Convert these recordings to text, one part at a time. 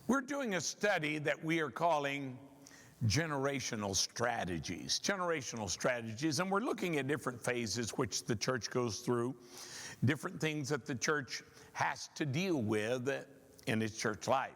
We're doing a study that we are calling generational strategies. Generational strategies, and we're looking at different phases which the church goes through, different things that the church has to deal with in its church life.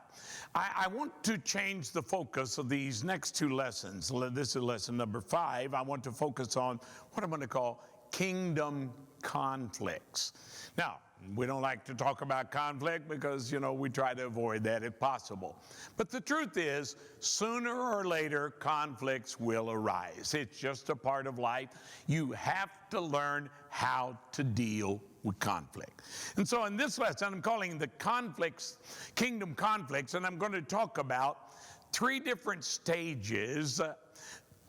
I want to change the focus of these next two lessons. This is lesson number 5. I want to focus on what I'm going to call kingdom conflicts. Now, we don't like to talk about conflict because, we try to avoid that if possible. But the truth is, sooner or later, conflicts will arise. It's just a part of life. You have to learn how to deal with conflict. And so in this lesson, I'm calling the conflicts, kingdom conflicts, and I'm going to talk about 3 different stages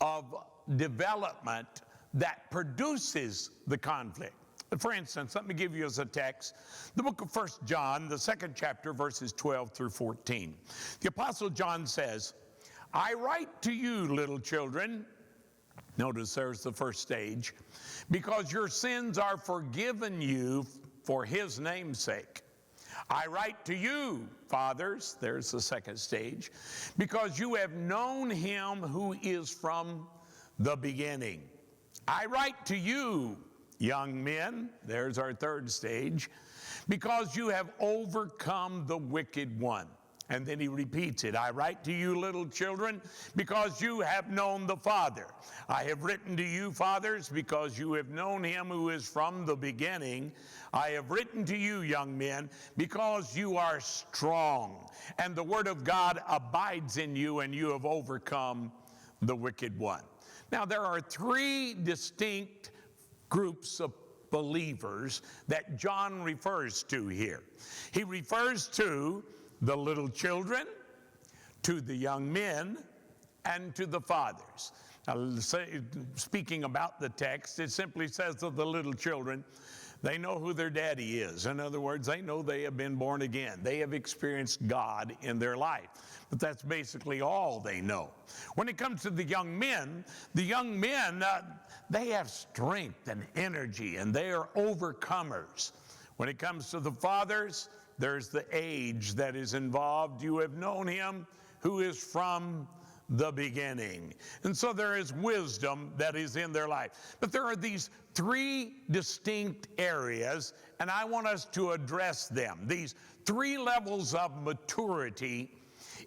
of development that produces the conflict. For instance, let me give you as a text the book of 1 John, the 2nd chapter, verses 12 through 14. The Apostle John says, I write to you, little children, notice there's the first stage, because your sins are forgiven you for his name's sake. I write to you, fathers, there's the second stage, because you have known him who is from the beginning. I write to you, young men, there's our third stage, because you have overcome the wicked one. And then he repeats it. I write to you, little children, because you have known the Father. I have written to you, fathers, because you have known him who is from the beginning. I have written to you, young men, because you are strong, and the word of God abides in you, and you have overcome the wicked one. Now, there are 3 distinct groups of believers that John refers to here. He refers to the little children, to the young men, and to the fathers. Now, speaking about the text, it simply says of the little children, they know who their daddy is. In other words, they know they have been born again. They have experienced God in their life. But that's basically all they know. When it comes to the young men, they have strength and energy, and they are overcomers. When it comes to the fathers, there's the age that is involved. You have known him who is from the beginning. And so there is wisdom that is in their life. But there are these 3 distinct areas, and I want us to address them. These 3 levels of maturity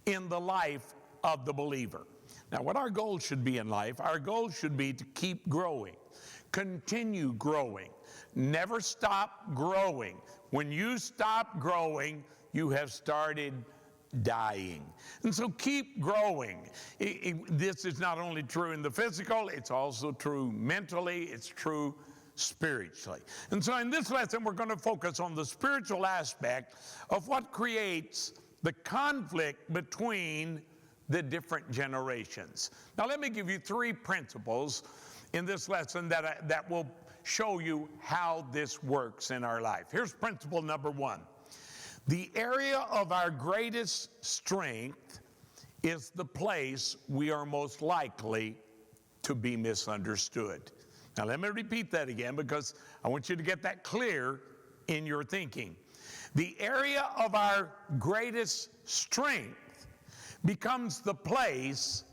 in the life of the believer. Now, what our goal should be in life, our goal should be to keep growing, continue growing, never stop growing. When you stop growing, you have started dying. And so keep growing. This is not only true in the physical, it's also true mentally, it's true spiritually. And so in this lesson, we're going to focus on the spiritual aspect of what creates the conflict between the different generations. Now, let me give you 3 principles in this lesson that will show you how this works in our life. Here's principle number 1. The area of our greatest strength is the place we are most likely to be misunderstood. Now, let me repeat that again because I want you to get that clear in your thinking. The area of our greatest strength becomes the place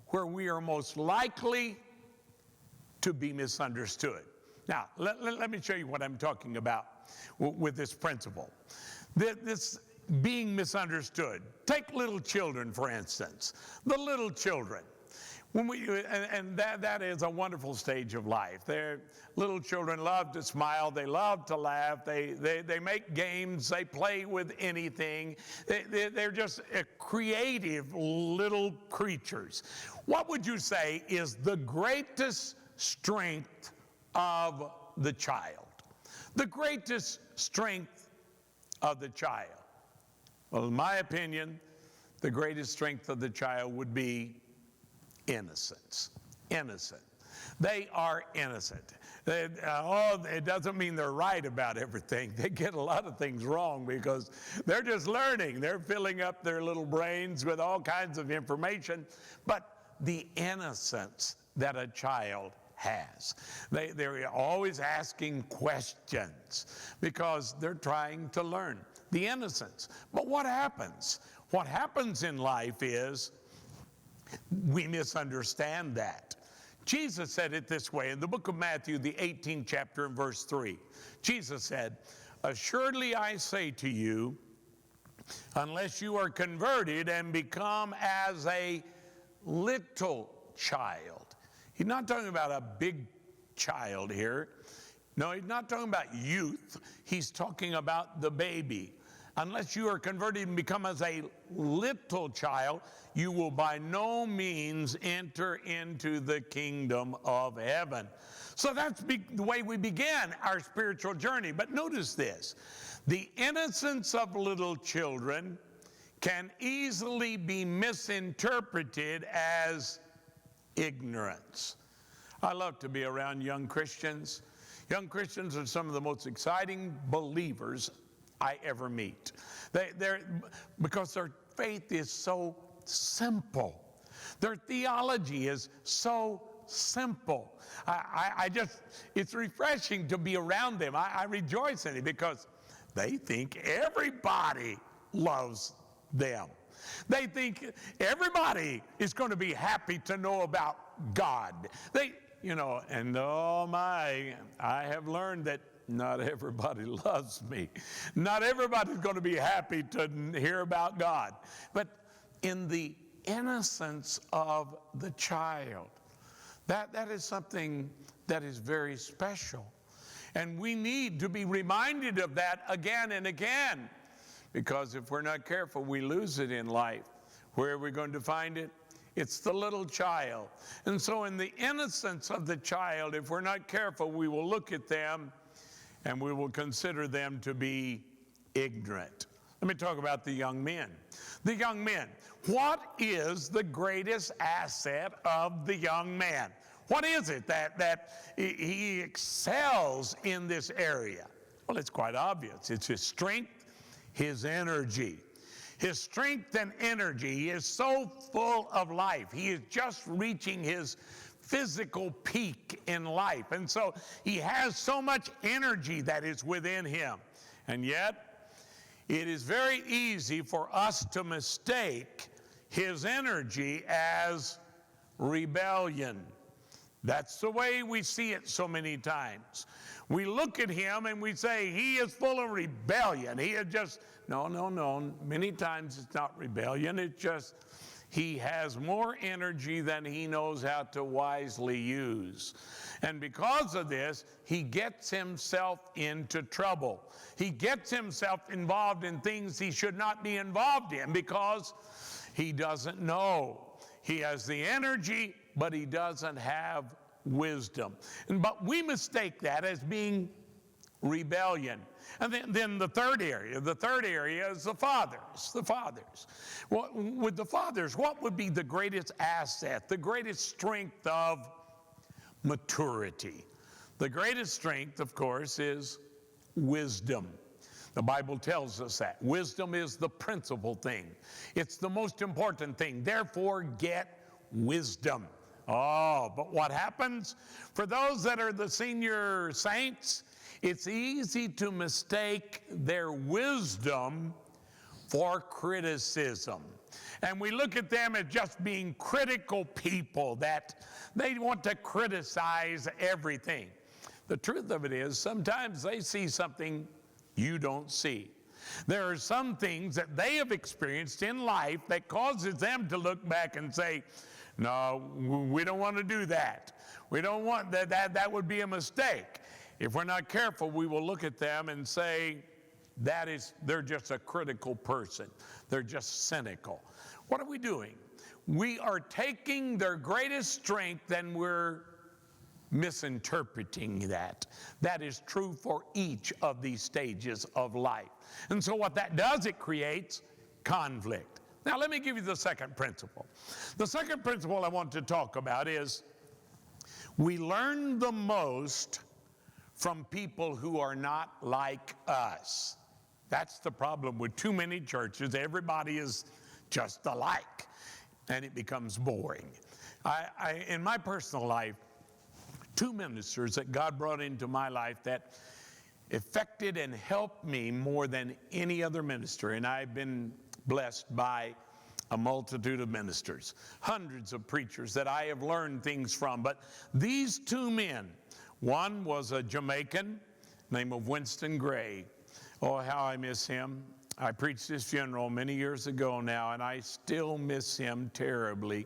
where we are most likely to be misunderstood. Now, let me show you what I'm talking about with this principle. This being misunderstood. Take little children, for instance. The little children. And that is a wonderful stage of life. Little children love to smile. They love to laugh. They make games. They play with anything. They're just creative little creatures. What would you say is the greatest strength of the child? The greatest strength of the child. Well, in my opinion, the greatest strength of the child would be innocence. Innocent. They are innocent. It doesn't mean they're right about everything. They get a lot of things wrong because they're just learning. They're filling up their little brains with all kinds of information. But the innocence that a child has. They're always asking questions because they're trying to learn. The innocence. But what happens What happens in life is we misunderstand that. Jesus said it this way in the book of Matthew, the 18th chapter and verse 3. Jesus said, "Assuredly I say to you, unless you are converted and become as a little child." He's not talking about a big child here. No, he's not talking about youth. He's talking about the baby. Unless you are converted and become as a little child, you will by no means enter into the kingdom of heaven. So that's the way we begin our spiritual journey. But notice this. The innocence of little children can easily be misinterpreted as ignorance. I love to be around young Christians. Young Christians are some of the most exciting believers I ever meet. Because their faith is so simple. Their theology is so simple. It's refreshing to be around them. I rejoice in it because they think everybody loves them. They think everybody is going to be happy to know about God. And oh my, I have learned that not everybody loves me. Not everybody's going to be happy to hear about God. But in the innocence of the child, that is something that is very special. And we need to be reminded of that again and again. Because if we're not careful, we lose it in life. Where are we going to find it? It's the little child. And so in the innocence of the child, if we're not careful, we will look at them and we will consider them to be ignorant. Let me talk about the young men. The young men. What is the greatest asset of the young man? What is it that he excels in this area? Well, it's quite obvious. It's his strength, his energy. His strength and energy. He is so full of life. He is just reaching his physical peak in life. And so he has so much energy that is within him. And yet, it is very easy for us to mistake his energy as rebellion. That's the way we see it so many times. We look at him and we say, he is full of rebellion. He is just, no. Many times it's not rebellion. It's just he has more energy than he knows how to wisely use. And because of this, he gets himself into trouble. He gets himself involved in things he should not be involved in because he doesn't know. He has the energy, but he doesn't have wisdom. But we mistake that as being rebellion. And then the third area is the fathers. Well, with the fathers, what would be the greatest asset, the greatest strength of maturity? The greatest strength, of course, is wisdom. The Bible tells us that. Wisdom is the principal thing. It's the most important thing. Therefore, get wisdom. Oh, but what happens? For those that are the senior saints, it's easy to mistake their wisdom for criticism. And we look at them as just being critical people, that they want to criticize everything. The truth of it is, sometimes they see something you don't see. There are some things that they have experienced in life that causes them to look back and say, no, we don't want to do that. We don't want that. That would be a mistake. If we're not careful, we will look at them and say, they're just a critical person. They're just cynical. What are we doing? We are taking their greatest strength and we're misinterpreting that. That is true for each of these stages of life. And so what that does, it creates conflict. Now let me give you the second principle. The second principle I want to talk about is we learn the most from people who are not like us. That's the problem with too many churches. Everybody is just alike, and it becomes boring. In my personal life, two ministers that God brought into my life that affected and helped me more than any other minister, and I've been blessed by a multitude of ministers, hundreds of preachers that I have learned things from. But these two men, one was a Jamaican, name of Winston Gray. Oh, how I miss him. I preached his funeral many years ago now, and I still miss him terribly.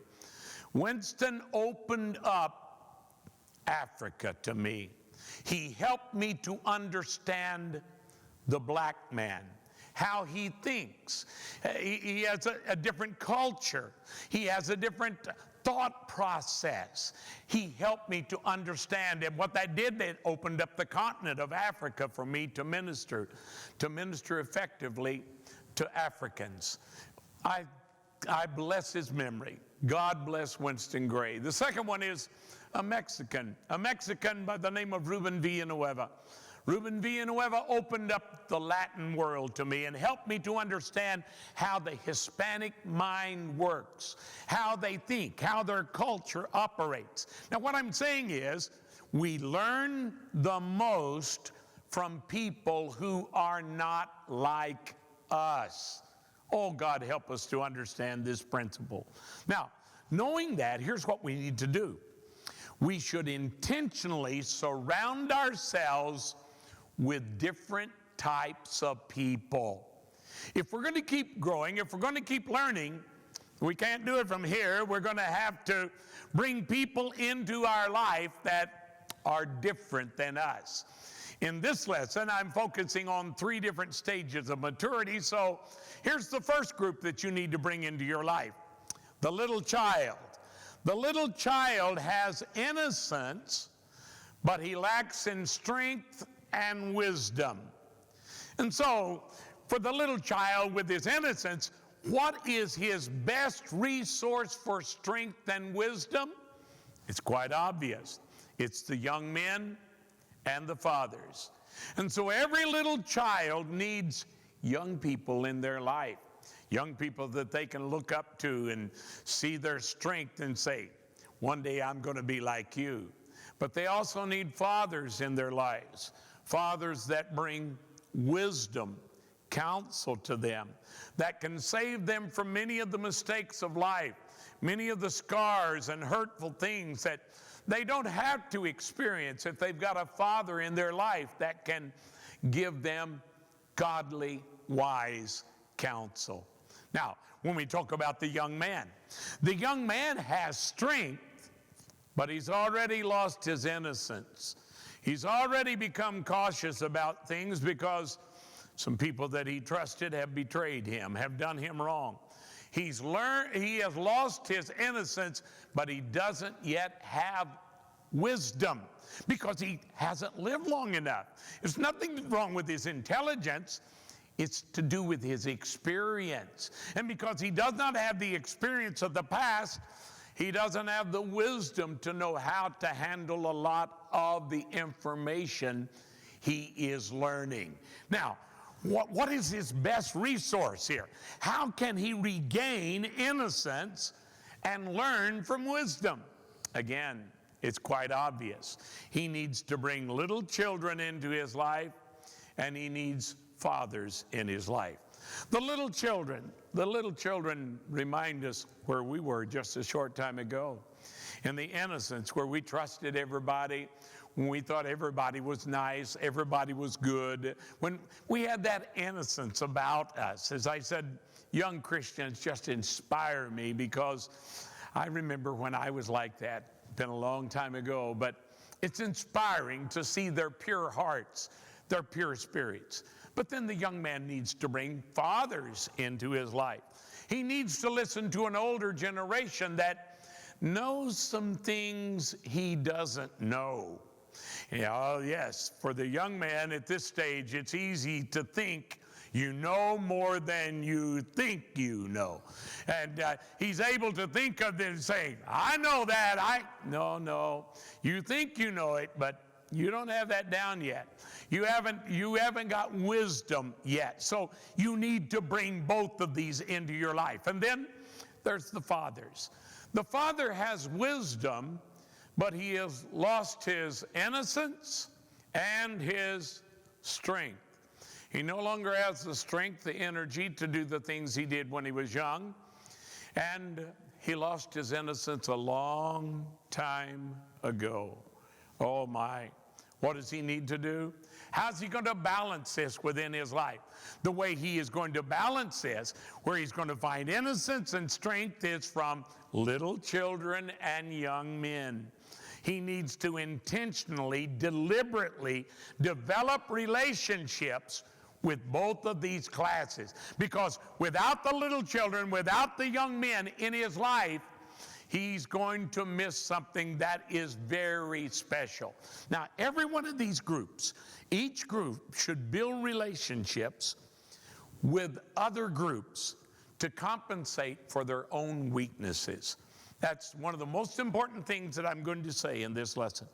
Winston opened up Africa to me. He helped me to understand the black man, how he thinks. He has a different culture. He has a different thought process. He helped me to understand, and what that did, it opened up the continent of Africa for me to minister effectively to Africans. I bless his memory. God bless Winston Gray. The second one is a Mexican by the name of Ruben Villanueva. Ruben Villanueva opened up the Latin world to me and helped me to understand how the Hispanic mind works, how they think, how their culture operates. Now, what I'm saying is, we learn the most from people who are not like us. Oh, God, help us to understand this principle. Now, knowing that, here's what we need to do. We should intentionally surround ourselves with different types of people. If we're going to keep growing, if we're going to keep learning, we can't do it from here. We're going to have to bring people into our life that are different than us. In this lesson, I'm focusing on 3 different stages of maturity. So here's the first group that you need to bring into your life: the little child. The little child has innocence, but he lacks in strength and wisdom. And so, for the little child with his innocence, what is his best resource for strength and wisdom? It's quite obvious. It's the young men and the fathers. And so every little child needs young people in their life, young people that they can look up to and see their strength and say, one day I'm going to be like you. But they also need fathers in their lives, fathers that bring wisdom, counsel to them, that can save them from many of the mistakes of life, many of the scars and hurtful things that they don't have to experience if they've got a father in their life that can give them godly, wise counsel. Now, when we talk about the young man has strength, but he's already lost his innocence. He's already become cautious about things because some people that he trusted have betrayed him, have done him wrong. He has lost his innocence, but he doesn't yet have wisdom because he hasn't lived long enough. There's nothing wrong with his intelligence. It's to do with his experience. And because he does not have the experience of the past, he doesn't have the wisdom to know how to handle a lot of the information he is learning. Now, what is his best resource here? How can he regain innocence and learn from wisdom? Again, it's quite obvious. He needs to bring little children into his life, and he needs fathers in his life. The little children remind us where we were just a short time ago. In the innocence where we trusted everybody, when we thought everybody was nice, everybody was good, when we had that innocence about us. As I said, young Christians just inspire me because I remember when I was like that. Been a long time ago, but it's inspiring to see their pure hearts, their pure spirits. But then the young man needs to bring fathers into his life. He needs to listen to an older generation that knows some things he doesn't know. Yes, for the young man at this stage, it's easy to think you know more than you think you know. And he's able to think of them saying, I know that. No, you think you know it, but you don't have that down yet. You haven't got wisdom yet. So you need to bring both of these into your life. And then there's the fathers. The father has wisdom, but he has lost his innocence and his strength. He no longer has the strength, the energy to do the things he did when he was young. And he lost his innocence a long time ago. Oh my, what does he need to do? How's he going to balance this within his life? The way he is going to balance this, where he's going to find innocence and strength, is from little children and young men. He needs to intentionally, deliberately develop relationships with both of these classes. Because without the little children, without the young men in his life, he's going to miss something that is very special. Now, every one of these groups, each group should build relationships with other groups to compensate for their own weaknesses. That's one of the most important things that I'm going to say in this lesson.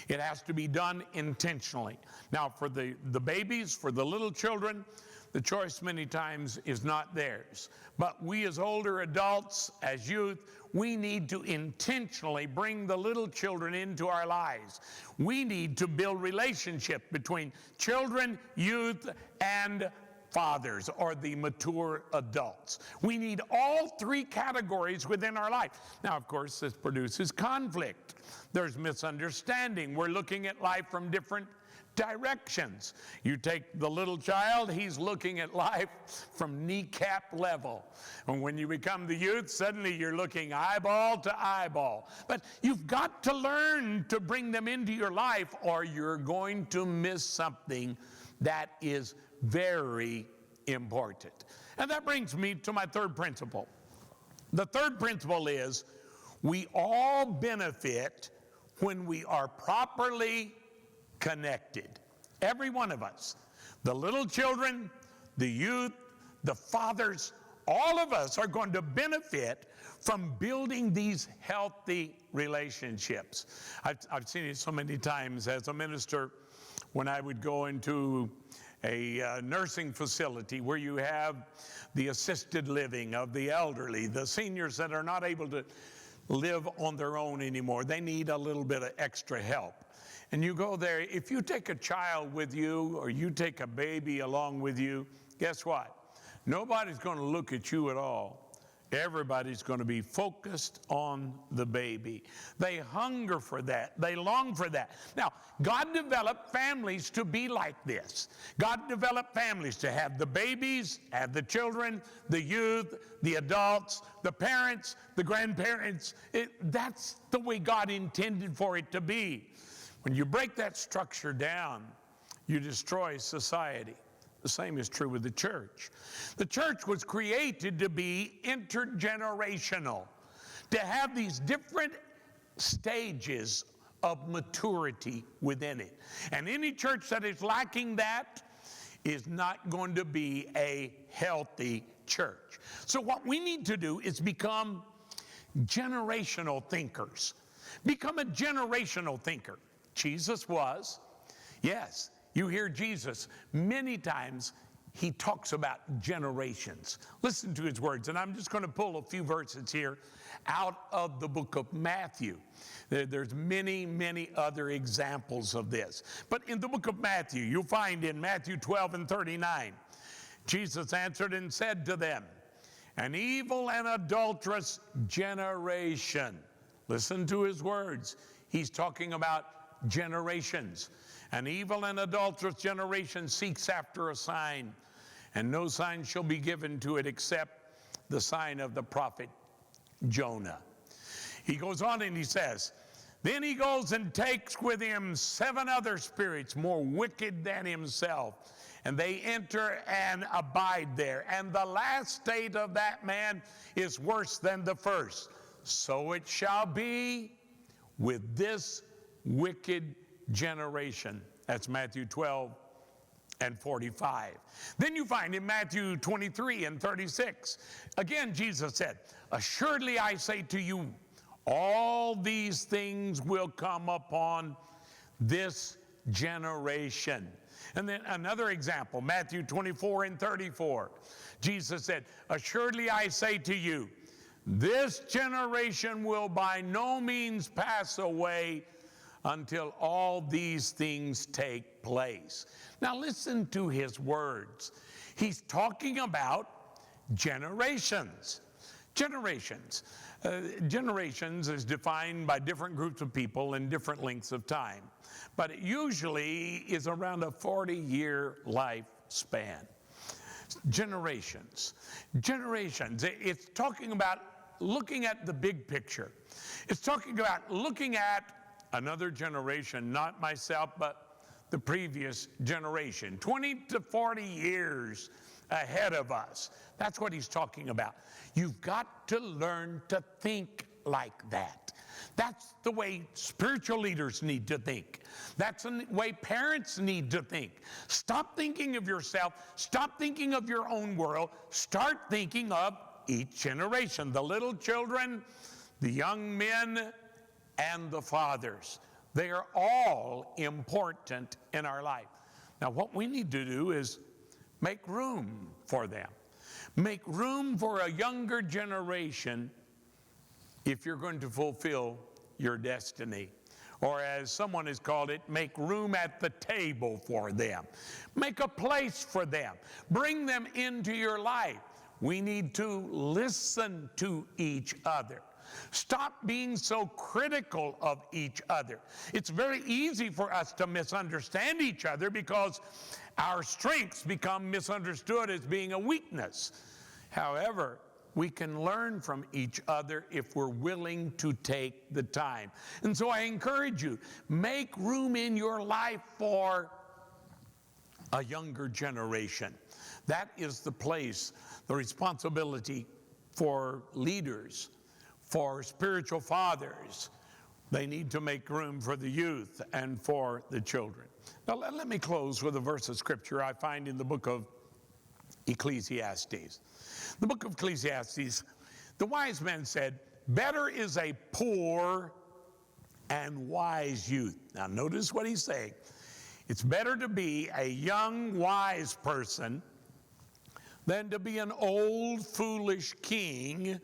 It has to be done intentionally. Now, for the babies, for the little children, the choice many times is not theirs. But we as older adults, as youth, we need to intentionally bring the little children into our lives. We need to build relationship between children, youth, and fathers, or the mature adults. We need all three categories within our life. Now, of course, this produces conflict. There's misunderstanding. We're looking at life from different directions. You take the little child, he's looking at life from kneecap level. And when you become the youth, suddenly you're looking eyeball to eyeball. But you've got to learn to bring them into your life, or you're going to miss something that is very important. And that brings me to my third principle. The third principle is we all benefit when we are properly connected. Every one of us. The little children, the youth, the fathers, all of us are going to benefit from building these healthy relationships. I've seen it so many times as a minister when I would go into a nursing facility where you have the assisted living of the elderly, the seniors that are not able to live on their own anymore. They need a little bit of extra help. And you go there, if you take a child with you or you take a baby along with you, guess what? Nobody's going to look at you at all. Everybody's going to be focused on the baby. They hunger for that. They long for that. Now, God developed families to be like this. God developed families to have the babies, have the children, the youth, the adults, the parents, the grandparents. That's the way God intended for it to be. When you break that structure down, you destroy society. The same is true with the church. The church was created to be intergenerational, to have these different stages of maturity within it. And any church that is lacking that is not going to be a healthy church. So what we need to do is become generational thinkers. Become a generational thinker. Jesus was. Yes, you hear Jesus many times. He talks about generations. Listen to his words, and I'm just going to pull a few verses here out of the book of Matthew. There's many, many other examples of this. But in the book of Matthew, you'll find in Matthew 12 and 39, Jesus answered and said to them, "An evil and adulterous generation." Listen to his words. He's talking about generations. "An evil and adulterous generation seeks after a sign, and no sign shall be given to it except the sign of the prophet Jonah." He goes on and he says, "Then he goes and takes with him 7 other spirits more wicked than himself, and they enter and abide there. And the last state of that man is worse than the first. So it shall be with this wicked generation." That's Matthew 12 and 45. Then you find in Matthew 23 and 36, again Jesus said, "Assuredly I say to you, all these things will come upon this generation." And then another example, Matthew 24 and 34. Jesus said, "Assuredly I say to you, this generation will by no means pass away until all these things take place. Now listen to his words. He's talking about generations. Generations. Generations is defined by different groups of people in different lengths of time, but it usually is around a 40-year lifespan. Generations. Generations. It's talking about looking at the big picture. It's talking about looking at another generation, not myself, but the previous generation, 20 to 40 years ahead of us. That's what he's talking about. You've got to learn to think like that. That's the way spiritual leaders need to think. That's the way parents need to think. Stop thinking of yourself. Stop thinking of your own world. Start thinking of each generation, the little children, the young men, and the fathers. They are all important in our life. Now, what we need to do is make room for them. Make room for a younger generation if you're going to fulfill your destiny. Or as someone has called it, make room at the table for them. Make a place for them. Bring them into your life. We need to listen to each other. Stop being so critical of each other. It's very easy for us to misunderstand each other because our strengths become misunderstood as being a weakness. However, we can learn from each other if we're willing to take the time. And so I encourage you, make room in your life for a younger generation. That is the place, the responsibility for leaders, for spiritual fathers. They need to make room for the youth and for the children. Now let me close with a verse of scripture I find in the book of Ecclesiastes. The book of Ecclesiastes, the wise man said, better is a poor and wise youth. Now notice what he's saying. It's better to be a young wise person than to be an old foolish king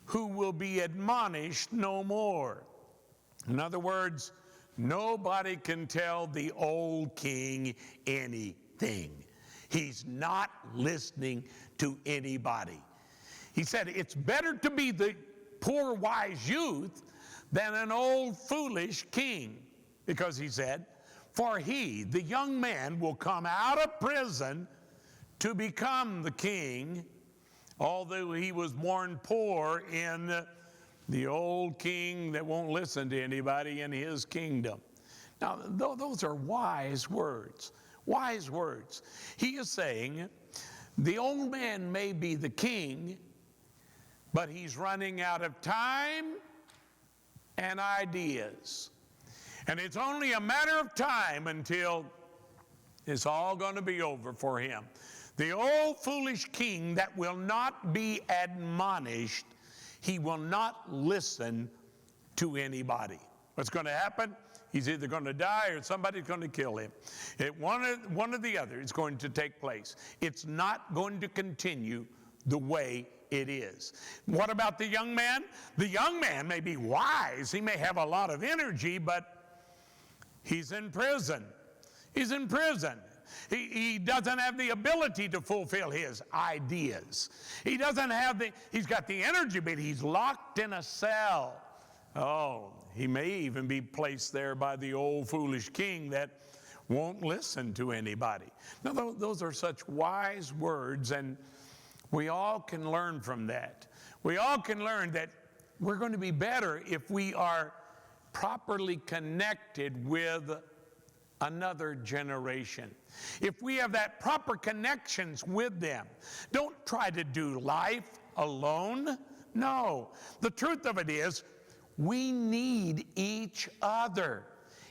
who will be admonished no more. In other words, nobody can tell the old king anything. He's not listening to anybody. He said it's better to be the poor wise youth than an old foolish king, because he said, for he, the young man, will come out of prison to become the king, although he was born poor in the old king that won't listen to anybody in his kingdom. Now, those are wise words. Wise words. He is saying the old man may be the king, but he's running out of time and ideas. And it's only a matter of time until it's all going to be over for him. The old foolish king that will not be admonished, he will not listen to anybody. What's going to happen? He's either going to die or somebody's going to kill him. One or the other is going to take place. It's not going to continue the way it is. What about the young man? The young man may be wise. He may have a lot of energy, but he's in prison. He's in prison. He doesn't have the ability to fulfill his ideas. He's got the energy, but he's locked in a cell. Oh, he may even be placed there by the old foolish king that won't listen to anybody. Now, those are such wise words, and we all can learn from that. We all can learn that we're going to be better if we are properly connected with another generation. If we have that proper connections with them. Don't try to do life alone. No. The truth of it is, we need each other.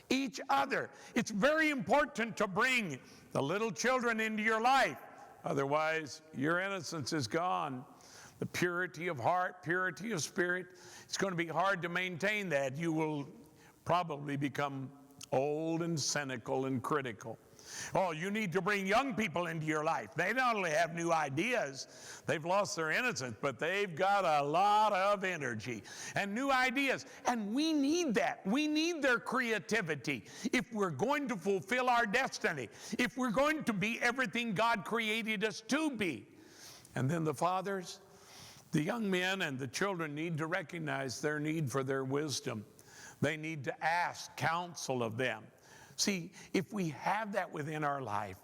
Each other. It's very important to bring the little children into your life. Otherwise, your innocence is gone. The purity of heart, purity of spirit, it's going to be hard to maintain that. You will probably become old and cynical and critical. Oh, you need to bring young people into your life. They not only have new ideas, they've lost their innocence, but they've got a lot of energy and new ideas. And we need that. We need their creativity if we're going to fulfill our destiny, if we're going to be everything God created us to be. And then the fathers, the young men and the children need to recognize their need for their wisdom. They need to ask counsel of them. See, if we have that within our life,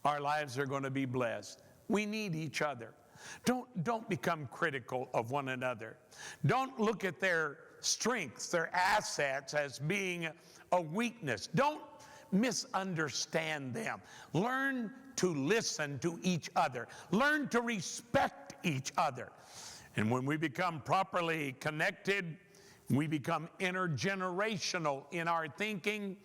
our lives are going to be blessed. We need each other. Don't become critical of one another. Don't look at their strengths, their assets as being a weakness. Don't misunderstand them. Learn to listen to each other. Learn to respect each other. And when we become properly connected, we become intergenerational in our thinking,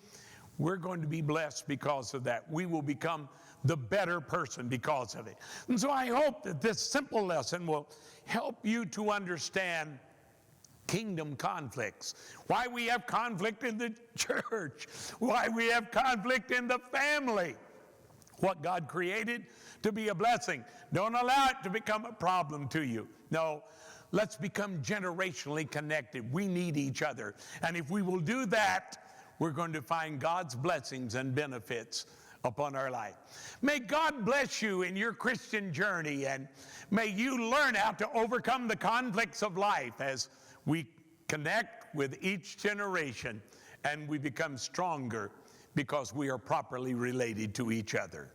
we're going to be blessed because of that. We will become the better person because of it. And so I hope that this simple lesson will help you to understand kingdom conflicts, why we have conflict in the church, why we have conflict in the family, what God created to be a blessing. Don't allow it to become a problem to you. No, let's become generationally connected. We need each other. And if we will do that, we're going to find God's blessings and benefits upon our life. May God bless you in your Christian journey, and may you learn how to overcome the conflicts of life as we connect with each generation and we become stronger because we are properly related to each other.